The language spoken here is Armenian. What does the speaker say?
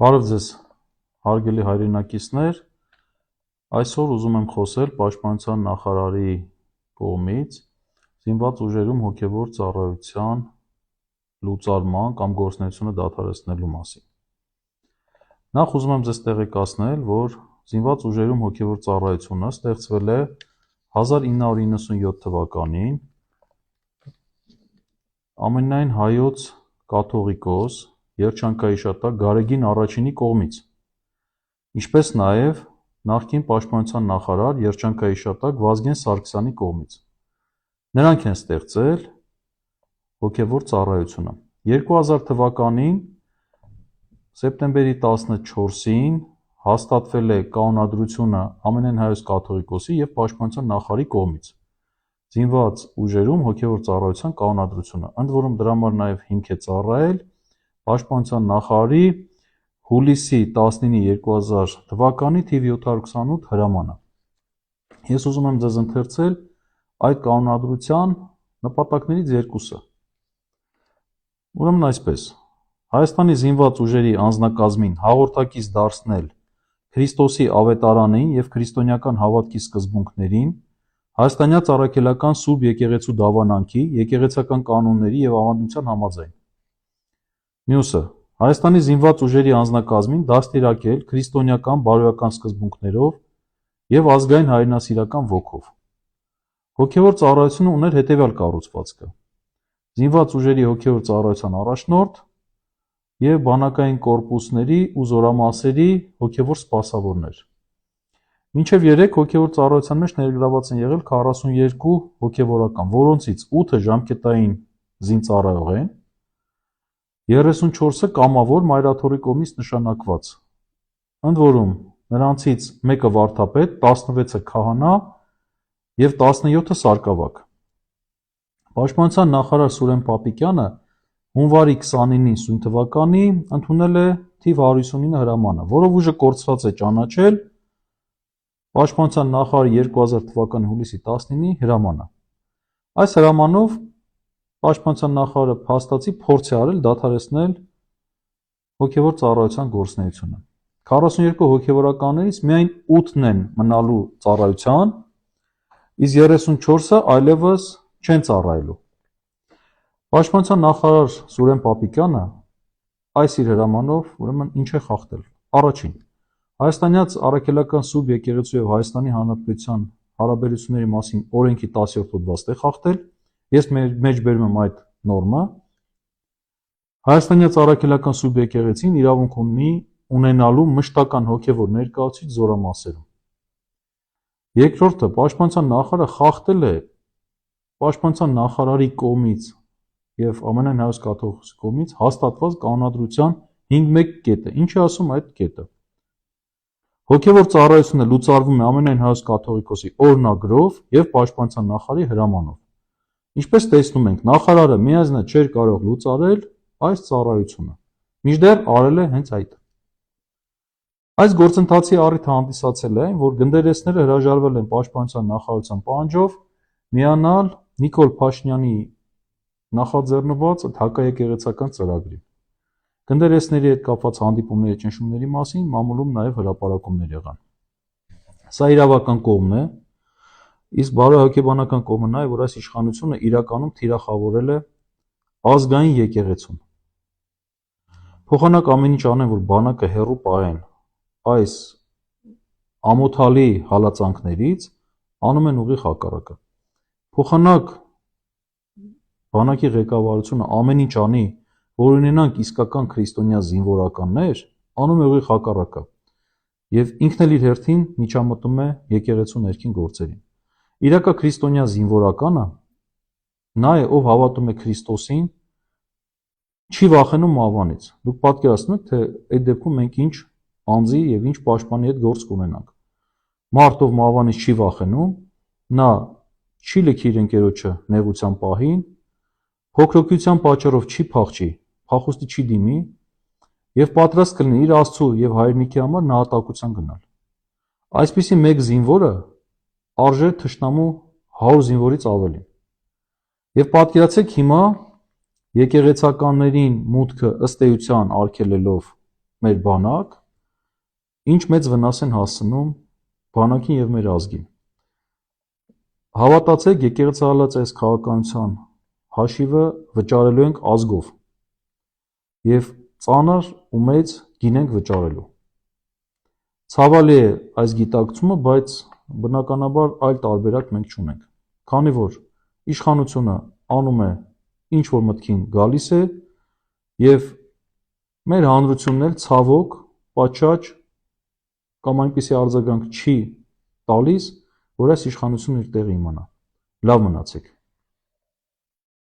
Բարև ձեզ, հարգելի հայրենակիցներ, այսօր ուզում եմ խոսել Պաշտպանության նախարարի կողմից զինված ուժերում հոգևոր ծառայության լուծարման կամ գործունեությունը դադարեցնելու մասին։ Նախ ուզում եմ ձեզ տեղեկացնել, որ զինված ուժերում հոգևոր ծառայությունը ստեղծվել է 1997 թվականին ամենայն հայոց կաթողիկոս երջանկահիշատակ Գարեգին Առաջինի կողմից, ինչպես նաև նախկին պաշտպանության նախարար երջանկահիշատակ Վազգեն Սարգսյանի կողմից։ Նրանք են ստեղծել հոգևոր ծառայությունը։ 2000 թվականին սեպտեմբերի 14-ին հաստատվել է կանոնադրությունը ամենայն հայոց կաթողիկոսի և պաշտպանության նախարարի կողմից զինված ուժերում հոգևոր ծառայության կանոնադրությունը, ընդ որում դրա համար նաև հիմք է ծառայել պաշտպանության նախարարի հուլիսի 19, 2000 թվականի թիվ 728 հրամանը։ Ես ուզում եմ ձեզ ընթերցել այդ կանոնադրության նպատակներից երկուսը։ Ուրեմն այսպես. Հայաստանի զինված ուժերի անձնակազմին հաղորդակից դարձնել Քրիստոսի ավետարանին և քրիստոնեական հավատքի սկզբունքներին, հայաստանյաց առաքելական Սուրբ եկեղեցու դավանանքի, եկեղեցական կանոնների և ավանդության համաձայն։ Մյուսը. Հայաստանի զինված ուժերի անձնակազմին դաստիարակել քրիստոնեական բարոյական սկզբունքներով և ազգային հայրենասիրական ոգով։ Հոգևոր ծառայությունը ուներ հետևյալ կառուցվածքը. զինված ուժերի հոգևոր ծառայության առաջնորդ և բանակային կորպուսների ու զորամասերի հոգևոր սպասավորներ։ Մինչև 3 հոգևոր ծառայության մեջ ներգրաված են եղել 42 հոգևորական, որոնցից 8-ը ժամկետային զինծառայող են, 34-ը կամավոր մայրաթորի կողմից նշանակված, ընդ որում նրանցից մեկը վարդապետ, 16-ը քահանա և 17-ը սարկավակ։ Պաշտպանության նախարար Սուրեն Պապիկյանը հունվարի 29-ին սույն թվականի ընդունել է թիվ 159 հրամանը, որով ուժը կորցրած է ճանաչել Պաշտպանության նախարարի 2000 թվականի հուլիսի 19-ի հրամանը։ Այս հրամանով Պաշտպանության նախարարը փաստացի փորձ է արել դադարեցնել հոգևոր ծառայության գործունեությունը։ 42 հոգևորականներից միայն 8-ն են մնալու ծառայության, իսկ 34-ը այլևս չեն ծառայելու։ Պաշտպանության նախարար Սուրեն Պապիկյանը այս իր հրամանով ուրեմն ինչ է խախտել։ Առաջին. Հայաստանյաց առաքելական Սուրբ եկեղեցու և Հայաստանի Հանրապետության հարաբերությունների մասին օրենքի 10-րդ հոդվածն է խախտել։ Ես մեջբերում եմ այդ նորմը։ Հայաստանյաց առաքելական Սուրբ եկեղեցին իրավունք ունի ունենալու մշտական հոգևոր ներկայացուցիչ զորամասերում։ Երկրորդը, պաշտպանության նախարարը խախտել է պաշտպանության նախարարի կողմից և ամենայն հայոց կաթողիկոսի կողմից հաստատված կանոնադրության 5.1 կետը։ Ինչ է ասում այդ կետը։ Հոգևոր ծառայությունը լուծարվում է ամենայն հայոց կաթողիկոսի օրհնագրով և պաշտպանության նախարարի հրամանով։ Ինչպես տեսնում ենք, նախարարը միայնակ չէր կարող լուծարել այս ծառայությունը, մինչդեռ արել է հենց այդ։ Այս գործընթացի առիթը հանդիսացել է այն, որ գնդերեսները հրաժարվել են պաշտպանության նախարարության պահանջով միանալ Նիկոլ Փաշինյանի նախաձեռնված հակաեկեղեցական ծրագրին։ Գնդերեսների հետ կապված հանդիպումների ճնշումների մասին մամուլում նաև հրապարակումներ եղան։ Սա իրավական կողմն է, իսկ բարոյահոգեբանական կողմը նա է, որ այս իշխանությունը իրականում թիրախավորել է ազգային եկեղեցուն։ Փոխանակ ամեն ինչ անեն, որ բանակը հեռու պահեն այս ամոթալի հալածանքներից, անում են ուղիղ հակառակը։ Փոխանակ բանակի ղեկավարությունը ամեն ինչ անի, որ ունենանք իսկական քրիստոնյա զինվորականներ, անում է ուղիղ հակառակը և ինքն էլ իր հերթին միջամտում է եկեղեցու ներքին գործերին։ Իրական քրիստոնյա զինվորականը նա է, ով հավատում է Քրիստոսին, չի վախենում մահվանից։ Դուք պատկերացնում եք, թե այդ դեպքում մենք ինչ անձի և ինչ պաշտպանի հետ գործ կունենանք։ Մարդ, ով մահվանից չի վախենում, նա չի լքի իր ընկերոջը նեղության պահին, փոքրոգության պատճառով չի փախչի, փախուստի չի դիմի և պատրաստ կլինի իր Աստծու և հայրենիքի համար նահատակության գնալ։ Այսպիսի մեկ զինվորը արժե թշնամու 100 զինվորից ավելին։ Եվ պատկերացրեք հիմա եկեղեցականներին մուտքը ըստ էության արգելելով մեր բանակ, ինչ մեծ վնաս են հասցնում բանակին եւ մեր ազգին։ Հավատացեք, եկեղեցահալած այս քաղաքականության հաշիվը վճարելու ենք ազգով եւ ծանր ու մեծ գին ենք վճարելու։ Ցավալի է այս գիտակցումը, բայց բնականաբար այլ տարբերակ մենք չունենք, քանի որ իշխանությունը անում է ինչ որ մտքին գալիս է եւ մեր հանրությունն էլ ցավոք պատշաճ կամ այնպիսի արձագանք չի տալիս, որ այս իշխանությունն իր տեղը իմանա։ Լավ մնացեք։